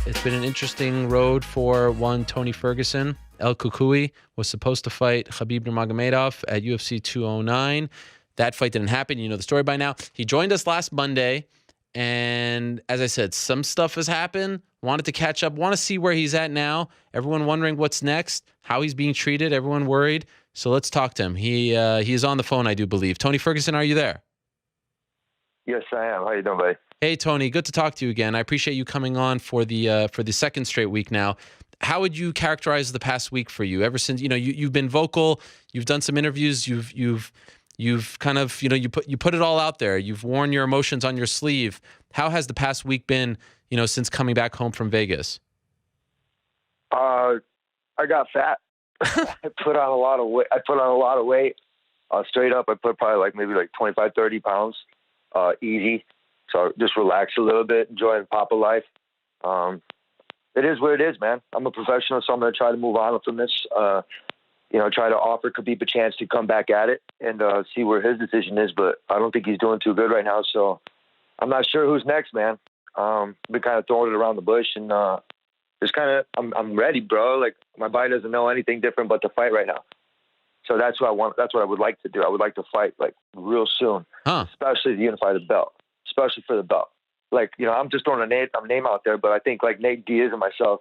It's been an interesting road for one Tony Ferguson. El Kukui was supposed to fight Khabib Nurmagomedov at UFC 209. That fight didn't happen. You know the story by now. He joined us last Monday, and as I said, some stuff has happened. Wanted to catch up, want to see where he's at now. Everyone wondering what's next, how he's being treated, everyone worried. So let's talk to him. He is on the phone, I do believe. Tony Ferguson, are you there? Yes, I am. How you doing, buddy? Hey, Tony, good to talk to you again. I appreciate you coming on for the second straight week now. How would you characterize the past week for you? Ever since you've been vocal, you've done some interviews, you've kind of you put it all out there. You've worn your emotions on your sleeve. How has the past week been? Since coming back home from Vegas. I got fat. I put on a lot of weight. Straight up, I put probably maybe 25, 30 pounds. Easy. So just relax a little bit, enjoy the Papa life. It is what it is, man. I'm a professional, so I'm going to try to move on from this. Try to offer Khabib a chance to come back at it and see where his decision is. But I don't think he's doing too good right now. So I'm not sure who's next, man. Been kind of throwing it around the bush and just kind of I'm ready, bro. Like my body doesn't know anything different but to fight right now. So that's what I want. That's what I would like to do. I would like to fight real soon, especially to unify the belt. Especially for the belt. I'm just throwing a name out there, but I think Nate Diaz and myself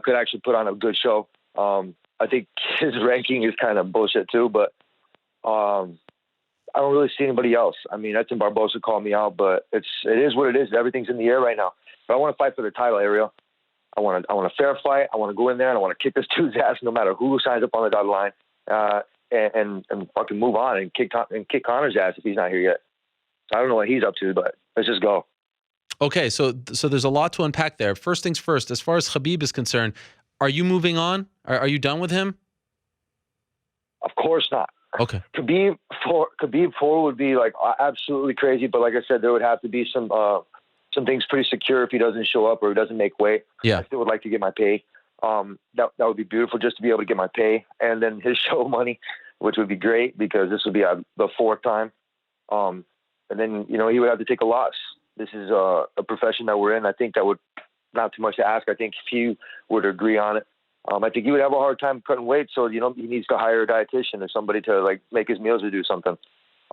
could actually put on a good show. I think his ranking is kind of bullshit too, but I don't really see anybody else. I mean, Edson Barbosa called me out, but it is what it is. Everything's in the air right now. But I want to fight for the title, Ariel. I want a fair fight. I want to go in there and I want to kick this dude's ass no matter who signs up on the dotted line, and fucking move on and kick Connor's ass if he's not here yet. I don't know what he's up to, but let's just go. Okay, so there's a lot to unpack there. First things first, as far as Khabib is concerned, are you moving on? Are you done with him? Of course not. Okay. Khabib 4 would be absolutely crazy, but like I said, there would have to be some things pretty secure if he doesn't show up or he doesn't make weight. Yeah. I still would like to get my pay. That would be beautiful just to be able to get my pay and then his show money, which would be great because this would be the fourth time. And then, he would have to take a loss. This is a profession that we're in. I think that would not too much to ask. I think if he were to agree on it, I think he would have a hard time cutting weight. So, he needs to hire a dietitian or somebody to make his meals or do something.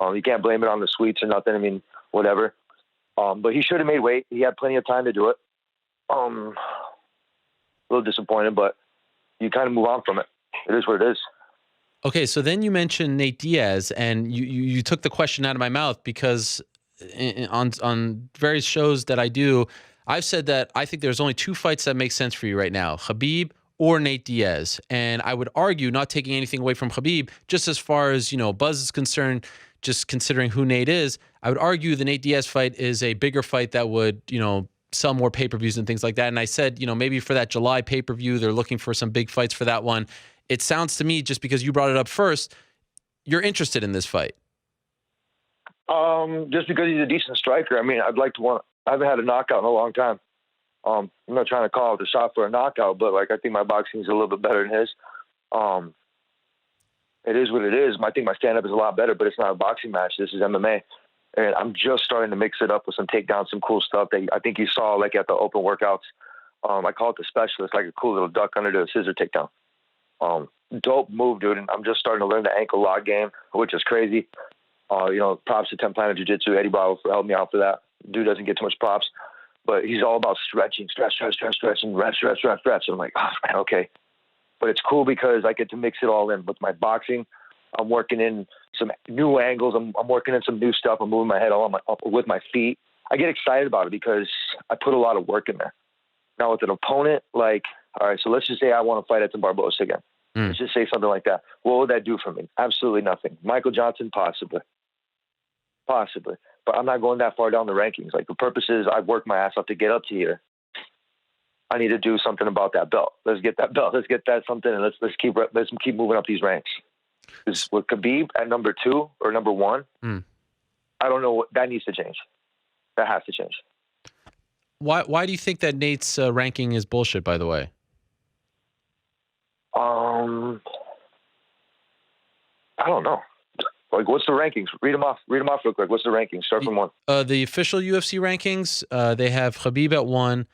You can't blame it on the sweets or nothing. I mean, whatever. But he should have made weight. He had plenty of time to do it. A little disappointed, but you kind of move on from it. It is what it is. Okay, so then you mentioned Nate Diaz, and you took the question out of my mouth because on various shows that I do, I've said that I think there's only two fights that make sense for you right now, Khabib or Nate Diaz. And I would argue, not taking anything away from Khabib, just as far as, buzz is concerned, just considering who Nate is, I would argue the Nate Diaz fight is a bigger fight that would, sell more pay-per-views and things like that. And I said, maybe for that July pay-per-view, they're looking for some big fights for that one. It sounds to me, just because you brought it up first, you're interested in this fight. Just because he's a decent striker. I mean, I haven't had a knockout in a long time. I'm not trying to call it a shot for a knockout, but I think my boxing is a little bit better than his. It is what it is. I think my stand-up is a lot better, but it's not a boxing match. This is MMA. And I'm just starting to mix it up with some takedowns, some cool stuff that I think you saw at the open workouts. I call it the specialist, a cool little duck under the scissor takedown. Dope move, dude. And I'm just starting to learn the ankle lock game, which is crazy. Props to 10 Planet Jiu-Jitsu, Eddie Bravo, for helping me out for that. Dude doesn't get too much props, but he's all about stretching, stretch, and rest. And I'm like, oh, man, okay. But it's cool because I get to mix it all in with my boxing. I'm working in some new angles. I'm working in some new stuff. I'm moving my head up with my feet. I get excited about it because I put a lot of work in there. Now with an opponent, all right, so let's just say I want to fight Edson Barbosa again. Let's just say something like that. What would that do for me? Absolutely nothing. Michael Johnson, possibly. But I'm not going that far down the rankings. The purpose is I've worked my ass off to get up to here. I need to do something about that belt. Let's get that belt. Let's get that something, and let's keep moving up these ranks. Because with Khabib at number 2 or number 1, I don't know what that needs to change. That has to change. Why do you think that Nate's ranking is bullshit, by the way? I don't know. What's the rankings? Read them off real quick. What's the rankings? Start from 1. The official UFC rankings, they have Khabib at 1,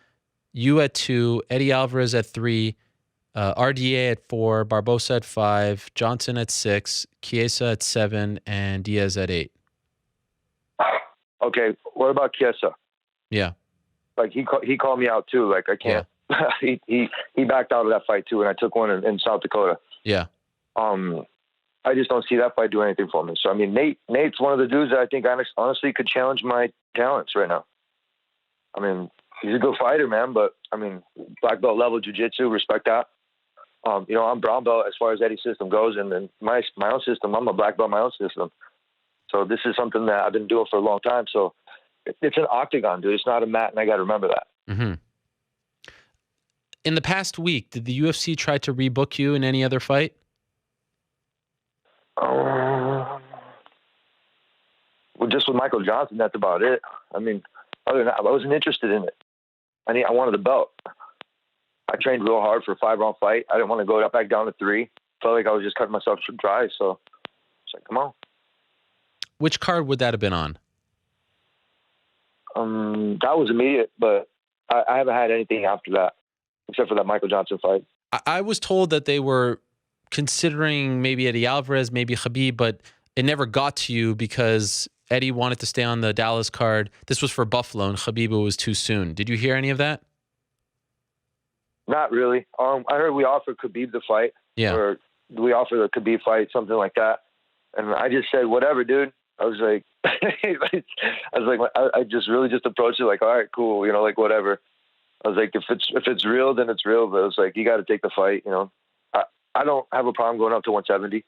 you at 2, Eddie Alvarez at 3, RDA at 4, Barbosa at 5, Johnson at 6, Chiesa at 7, and Diaz at 8. Okay, what about Chiesa? Yeah. Like he called me out too. Like I can't. Yeah. he backed out of that fight too, and I took one in South Dakota. Yeah. I just don't see that fight do anything for me. So I mean, Nate's one of the dudes that I think honestly could challenge my talents right now. I mean, he's a good fighter, man. But I mean, black belt level jiu-jitsu, respect that. I'm brown belt as far as Eddie's system goes, and then my own system, I'm a black belt my own system. So this is something that I've been doing for a long time. So it's an octagon, dude. It's not a mat, and I got to remember that. Mm-hmm. In the past week, did the UFC try to rebook you in any other fight? Well, just with Michael Johnson, that's about it. I mean, other than that, I wasn't interested in it. I wanted the belt. I trained real hard for a 5-round fight. I didn't want to go back down to 3. Felt like I was just cutting myself dry. So it's like, come on. Which card would that have been on? That was immediate, but I haven't had anything after that, except for that Michael Johnson fight. I was told that they were considering maybe Eddie Alvarez, maybe Khabib, but it never got to you because Eddie wanted to stay on the Dallas card. This was for Buffalo, and Khabib was too soon. Did you hear any of that? Not really. I heard we offered Khabib the fight. Yeah. Or we offered the Khabib fight, something like that. And I just said, whatever, dude. I was like, I just really just approached it like, all right, cool, like whatever. I was like, if it's real, then it's real. But it was like, you got to take the fight, I don't have a problem going up to 170.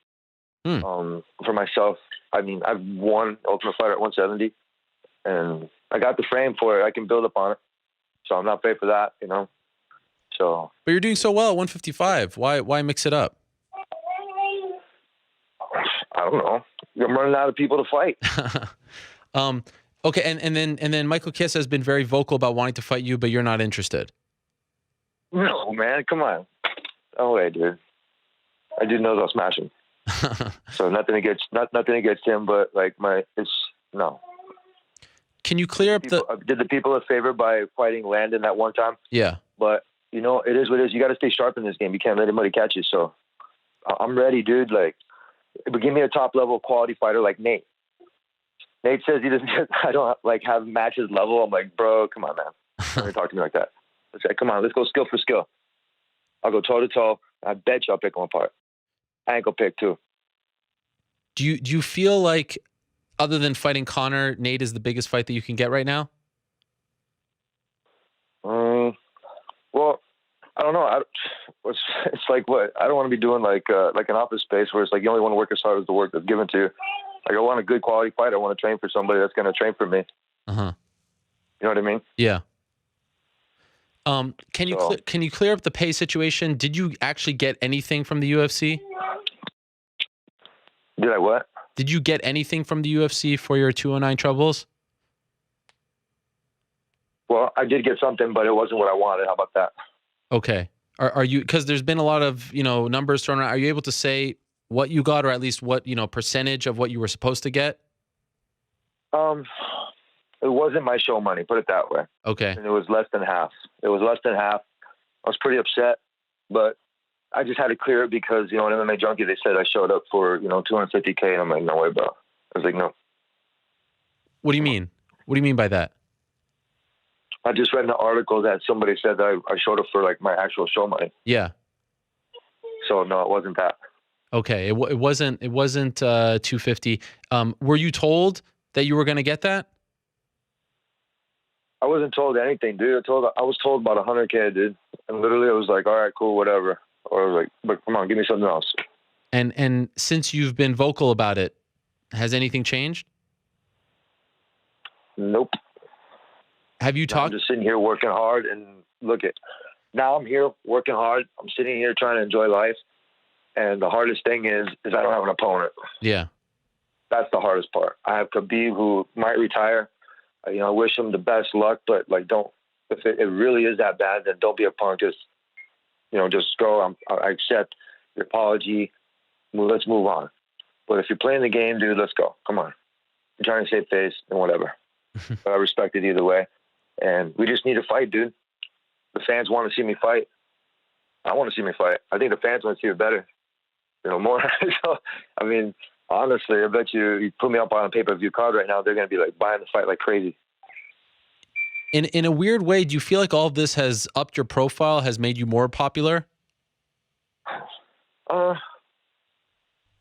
For myself, I mean, I've won Ultimate Fighter at 170, and I got the frame for it. I can build up on it, so I'm not paid for that, So, but you're doing so well at 155. Why mix it up? I don't know. I'm running out of people to fight. Okay, and then Michael Chiesa has been very vocal about wanting to fight you, but you're not interested. No, man, come on. Oh, way, dude. I did know they'll smash him. So nothing against him, but like no. Can you clear up did the people a favor by fighting Landon that one time? Yeah. But it is what it is. You got to stay sharp in this game. You can't let anybody catch you. So I'm ready, dude. Like, but give me a top level quality fighter like Nate. Nate says he doesn't. I don't have matches level. I'm like, bro, come on, man. Don't talk to me like that. Let's say, come on, let's go skill for skill. I'll go toe to toe. I bet you I'll pick him apart. Ankle pick too. Do you feel like, other than fighting Conor, Nate is the biggest fight that you can get right now? Well, I don't know. It's like what I don't want to be doing like an office space where it's like you only want to work as hard as the work that's given to you. Like I want a good quality fight. I want to train for somebody that's going to train for me. Uh-huh. You know what I mean? Yeah. Can you clear up the pay situation? Did you actually get anything from the UFC? Did I what? Did you get anything from the UFC for your 209 troubles? Well, I did get something, but it wasn't what I wanted. How about that? Okay. Are you, because there's been a lot of, numbers thrown around. Are you able to say what you got, or at least what, percentage of what you were supposed to get? It wasn't my show money, put it that way. Okay. And it was less than half. I was pretty upset, but I just had to clear it because, in MMA Junkie, they said I showed up for, $250K, and I'm like, no way, bro. I was like, no. What do you mean? What do you mean by that? I just read an article that somebody said that I showed up for like my actual show money. Yeah. So no, it wasn't that. Okay. It wasn't 250. Were you told that you were going to get that? I wasn't told anything, dude. I was told about 100K, dude. And literally I was like, all right, cool, whatever. Or I was like, but come on, give me something else. And since you've been vocal about it, has anything changed? Nope. Have you talked? I'm just sitting here working hard, and now I'm here working hard. I'm sitting here trying to enjoy life. And the hardest thing is I don't have an opponent. Yeah. That's the hardest part. I have Khabib, who might retire. I wish him the best luck, but if it really is that bad, then don't be a punk. Just go. I accept your apology. Let's move on. But if you're playing the game, dude, let's go. Come on. I'm trying to save face and whatever. But I respect it either way. And we just need to fight, dude. the fans want to see me fight. I want to see me fight. I think the fans want to see it better. More. So, I mean, honestly, I bet you put me up on a pay-per-view card right now, they're going to be like buying the fight like crazy. In a weird way, do you feel like all of this has upped your profile, has made you more popular?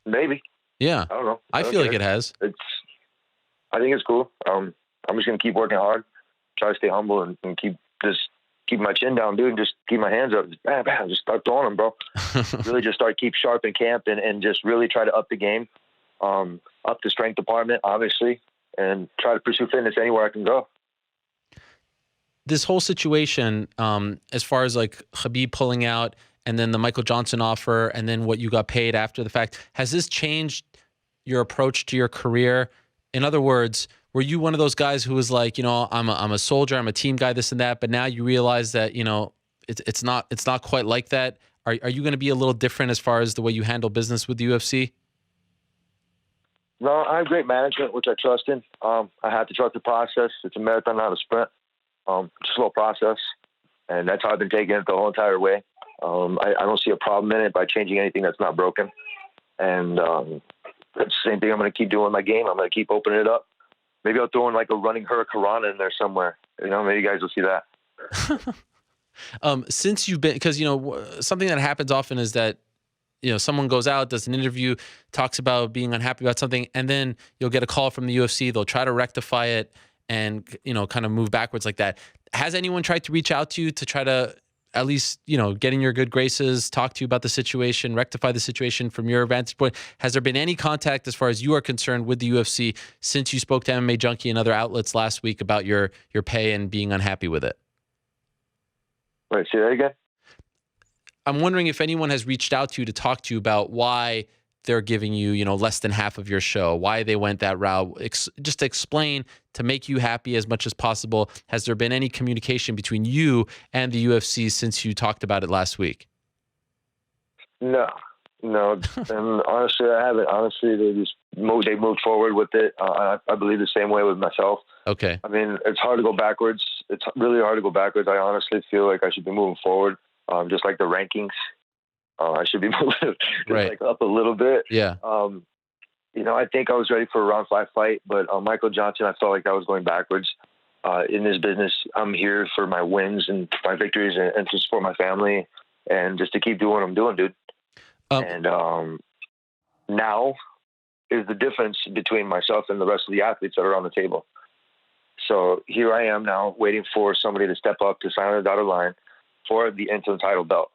Maybe. Yeah. I don't know. I feel like it has. I think it's cool. I'm just going to keep working hard, try to stay humble, and keep my chin down, dude, and just keep my hands up. Just, bam, bam, just start throwing them, bro. Really just keep sharp in camp and just really try to up the game, up the strength department, obviously, and try to pursue fitness anywhere I can go. This whole situation, as far as like Khabib pulling out and then the Michael Johnson offer and then what you got paid after the fact, has this changed your approach to your career? In other words, were you one of those guys who was like, I'm a soldier, I'm a team guy, this and that, but now you realize that, it's not quite like that? Are you going to be a little different as far as the way you handle business with the UFC? No, I have great management, which I trust in. I have to trust the process. It's a marathon, not a sprint. It's a slow process, and that's how I've been taking it the whole entire way. I don't see a problem in it by changing anything that's not broken. And that's the same thing I'm going to keep doing in my game. I'm going to keep opening it up. Maybe I'll throw in like a running hurricanrana in there somewhere. Maybe you guys will see that. Since you've been, because, something that happens often is that, someone goes out, does an interview, talks about being unhappy about something, and then you'll get a call from the UFC. They'll try to rectify it and, kind of move backwards like that. Has anyone tried to reach out to you to try to at least, get in your good graces, talk to you about the situation, rectify the situation from your vantage point? Has there been any contact as far as you are concerned with the UFC since you spoke to MMA Junkie and other outlets last week about your pay and being unhappy with it? Wait, say that again? I'm wondering if anyone has reached out to you to talk to you about why they're giving you, less than half of your show, why they went that route. Just to explain, to make you happy as much as possible. Has there been any communication between you and the UFC since you talked about it last week? No. And honestly, I haven't. Honestly, they moved forward with it. I believe the same way with myself. Okay. I mean, it's hard to go backwards. It's really hard to go backwards. I honestly feel like I should be moving forward, just like the rankings. I should be moving like up a little bit. Yeah. I think I was ready for a round 5 fight, but Michael Johnson, I felt like I was going backwards. In this business, I'm here for my wins and my victories and to support my family and just to keep doing what I'm doing, dude. And now is the difference between myself and the rest of the athletes that are on the table. So here I am now waiting for somebody to step up to sign on the dotted line for the interim title belt,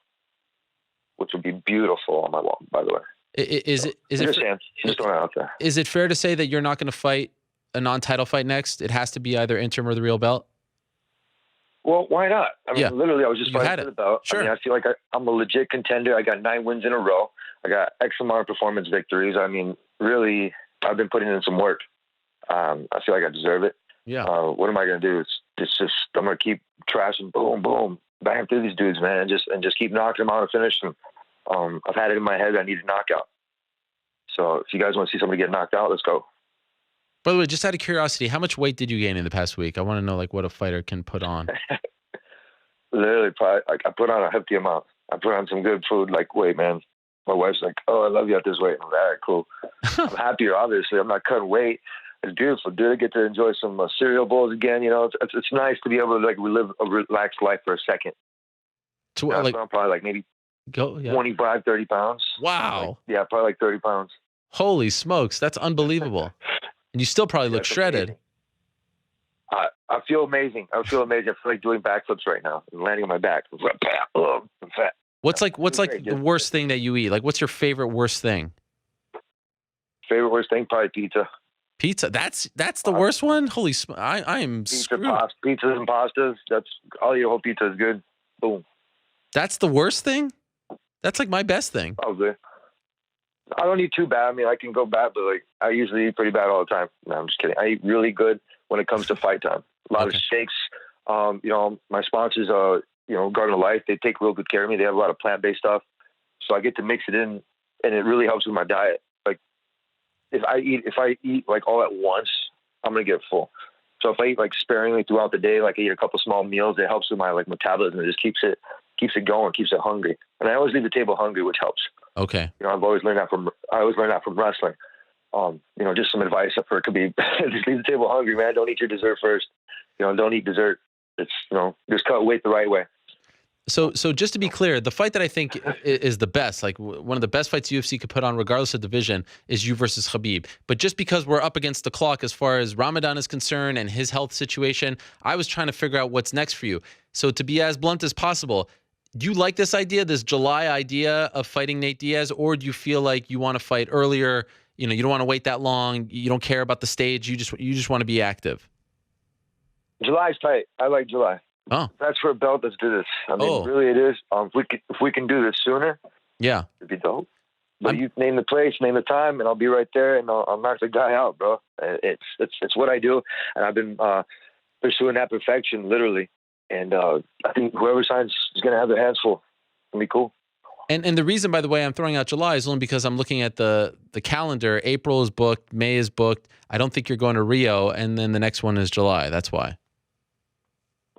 which would be beautiful on my wall, by the way. Is it just throwing it out there. Is it fair to say that you're not going to fight a non-title fight next? It has to be either interim or the real belt? Well, why not? I mean, literally, I was just fighting for the belt. Sure. I mean, I feel like I'm a legit contender. I got 9 wins in a row. I got X amount of performance victories. I mean, really, I've been putting in some work. I feel like I deserve it. Yeah. What am I going to do? It's just I'm going to keep trashing, boom, boom, bang through these dudes, man, and just keep knocking them out and finish them. I've had it in my head I need a knockout. So if you guys want to see somebody get knocked out, let's go. By the way, just out of curiosity, how much weight did you gain in the past week? I want to know what a fighter can put on. Literally, probably, I put on a hefty amount. I put on some good food. Wait, man. My wife's like, "Oh, I love you at this weight." I'm like, all right, cool. I'm happier, obviously. I'm not cutting weight. It's beautiful, dude. I get to enjoy some cereal bowls again. It's nice to be able to relive a relaxed life for a second. So, I'm probably maybe 25, 30 pounds. Wow. Probably 30 pounds. Holy smokes. That's unbelievable. And you still probably look shredded. I feel amazing. I feel like doing backflips right now and landing on my back. I'm fat. What's the worst thing that you eat? What's your favorite worst thing? Favorite worst thing? Probably pizza. Pizza? That's the worst one? Holy smokes. I am screwed. Pizzas and pastas. I'll eat a whole pizza is good. Boom. That's the worst thing? That's my best thing. Probably. I don't eat too bad. I mean, I can go bad, but I usually eat pretty bad all the time. No, I'm just kidding. I eat really good when it comes to fight time. A lot of shakes. My sponsors, Garden of Life, they take real good care of me. They have a lot of plant-based stuff, so I get to mix it in, and it really helps with my diet. If I eat all at once, I'm gonna get full. So if I eat like sparingly throughout the day, like I eat a couple small meals, it helps with my like metabolism. It just keeps it going, keeps it hungry. And I always leave the table hungry, which helps. Okay. I've always learned that from wrestling. Just some advice for it could be just leave the table hungry, man. Don't eat your dessert first. Don't eat dessert. It's just cut weight the right way. So just to be clear, the fight that I think is the best, like one of the best fights UFC could put on, regardless of division, is you versus Khabib. But just because we're up against the clock as far as Ramadan is concerned and his health situation, I was trying to figure out what's next for you. So to be as blunt as possible, do you like this idea, this July idea of fighting Nate Diaz, or do you feel like you want to fight earlier? You don't want to wait that long. You don't care about the stage. You just want to be active. July's tight. I like July. Oh, that's for a belt. Let's do this. I mean, really, it is. If we can do this sooner, yeah, it'd be dope. But you name the place, name the time, and I'll be right there, and I'll knock the guy out, bro. It's what I do, and I've been pursuing that perfection, literally. And I think whoever signs is gonna have their hands full. It'll be cool. And the reason, by the way, I'm throwing out July is only because I'm looking at the calendar. April is booked, May is booked. I don't think you're going to Rio, and then the next one is July. That's why.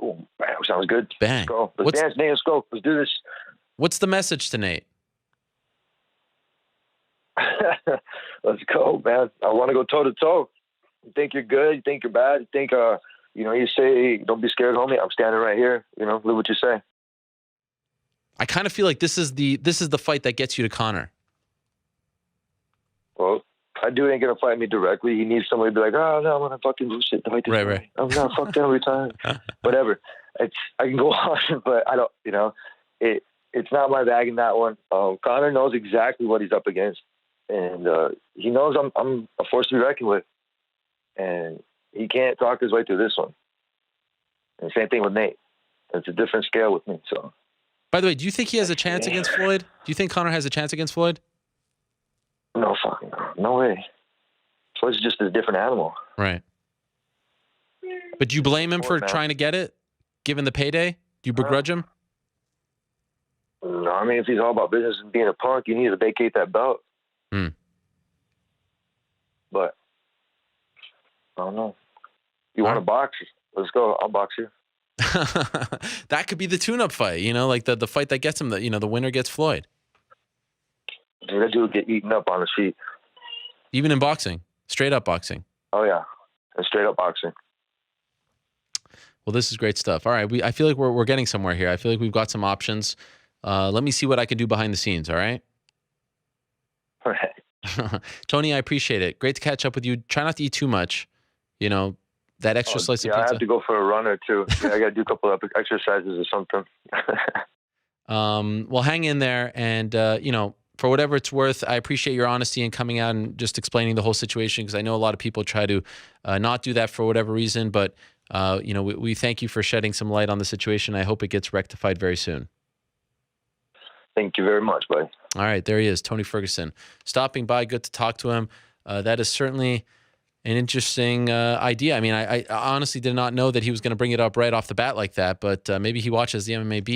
Oh, man, sounds good. Bang. Let's go. Let's dance, Nate. Let's go. Let's do this. What's the message to Nate? Let's go, man. I want to go toe to toe. You think you're good? You think you're bad? You think you say don't be scared, homie. I'm standing right here. Live what you say. I kind of feel like this is the fight that gets you to Conor. Well, that dude ain't gonna fight me directly. He needs somebody to be like, oh no, I'm gonna fucking lose it. Right. I'm gonna fuck them every time. Whatever. I can go on, but I don't. It's not my bag in that one. Conor knows exactly what he's up against, and he knows I'm a force to be reckoned with, and he can't talk his way through this one. And same thing with Nate. It's a different scale with me. So. By the way, do you think he has a chance against Floyd? Do you think Conor has a chance against Floyd? No fucking no way. Floyd's just a different animal. Right. But do you blame him for trying to get it, given the payday? Do you begrudge him? No, I mean, if he's all about business and being a punk, you need to vacate that belt. But I don't know. You want to box? Let's go. I'll box you. That could be the tune-up fight, like the fight that gets him, the winner gets Floyd. Dude, that dude get eaten up on his feet. Even in boxing, straight up boxing. Oh yeah, and straight up boxing. Well, this is great stuff. All right, I feel like we're getting somewhere here. I feel like we've got some options. Let me see what I can do behind the scenes. All right. All right. Tony, I appreciate it. Great to catch up with you. Try not to eat too much. That extra slice of pizza. I have to go for a run or two. Yeah, I got to do a couple of exercises or something. Well, hang in there, and for whatever it's worth, I appreciate your honesty and coming out and just explaining the whole situation, because I know a lot of people try to not do that for whatever reason. But we thank you for shedding some light on the situation. I hope it gets rectified very soon. Thank you very much, buddy. All right, there he is, Tony Ferguson, stopping by. Good to talk to him. That is certainly an interesting idea. I mean, I honestly did not know that he was going to bring it up right off the bat like that, but maybe he watches the MMA Beat.